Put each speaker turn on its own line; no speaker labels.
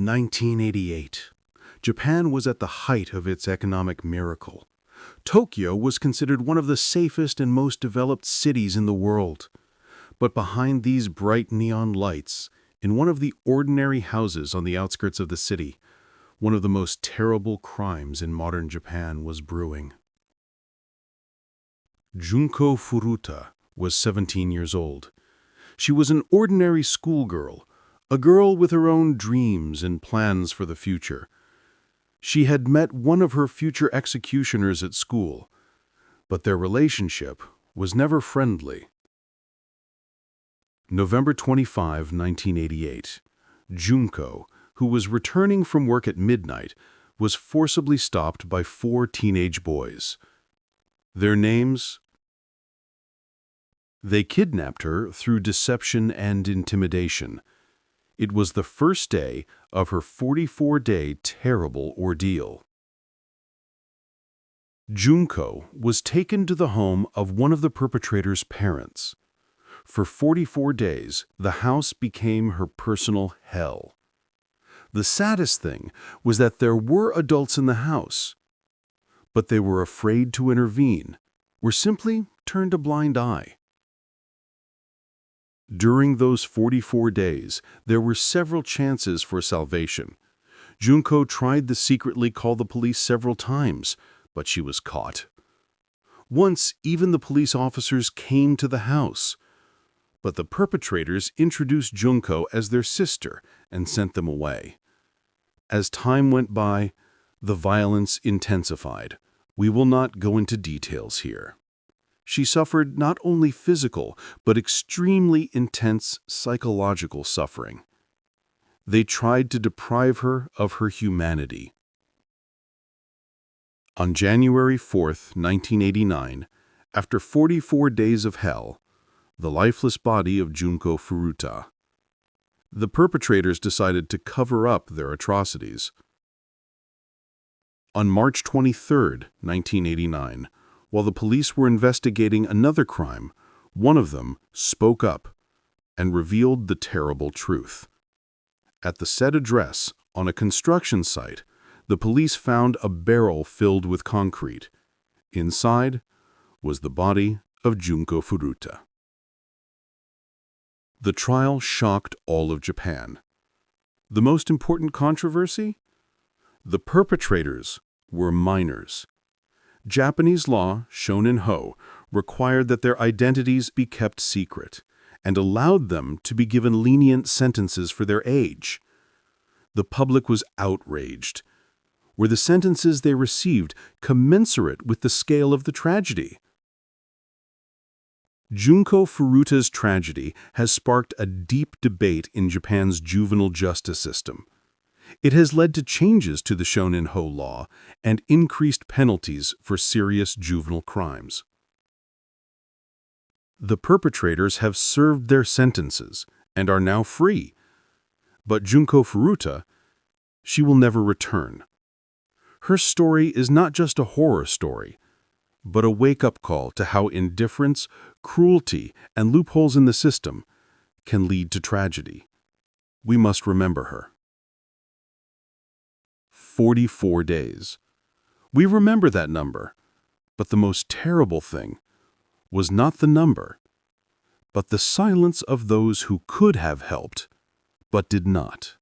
1988. Japan was at the height of its economic miracle. Tokyo was considered one of the safest and most developed cities in the world. But behind these bright neon lights, in one of the ordinary houses on the outskirts of the city, one of the most terrible crimes in modern Japan was brewing. Junko Furuta was 17 years old. She was an ordinary schoolgirl, a girl with her own dreams and plans for the future. She had met one of her future executioners at school, but their relationship was never friendly. November 25, 1988. Junko, who was returning from work at midnight, was forcibly stopped by 4 teenage boys. Their names? They kidnapped her through deception and intimidation. It was the first day of her 44-day terrible ordeal. Junko was taken to the home of one of the perpetrators' parents. For 44 days, the house became her personal hell. The saddest thing was that there were adults in the house, but they were afraid to intervene, or simply turned a blind eye. During those 44 days, there were several chances for salvation. Junko tried to secretly call the police several times, but she was caught. Once, even the police officers came to the house, but the perpetrators introduced Junko as their sister and sent them away. As time went by, the violence intensified. We will not go into details here. She suffered not only physical, but extremely intense psychological suffering. They tried to deprive her of her humanity. On January 4, 1989, after 44 days of hell, the lifeless body of Junko Furuta. The perpetrators decided to cover up their atrocities. On March 23, 1989, while the police were investigating another crime, one of them spoke up and revealed the terrible truth. At the said address, on a construction site, the police found a barrel filled with concrete. Inside was the body of Junko Furuta. The trial shocked all of Japan. The most important controversy? The perpetrators were minors. Japanese law, Shōnen-hō, required that their identities be kept secret and allowed them to be given lenient sentences for their age. The public was outraged. Were the sentences they received commensurate with the scale of the tragedy? Junko Furuta's tragedy has sparked a deep debate in Japan's juvenile justice system. It has led to changes to the Shōnen-hō law and increased penalties for serious juvenile crimes. The perpetrators have served their sentences and are now free. But Junko Furuta, she will never return. Her story is not just a horror story, but a wake-up call to how indifference, cruelty, and loopholes in the system can lead to tragedy. We must remember her. 44 days. We remember that number, but the most terrible thing was not the number, but the silence of those who could have helped, but did not.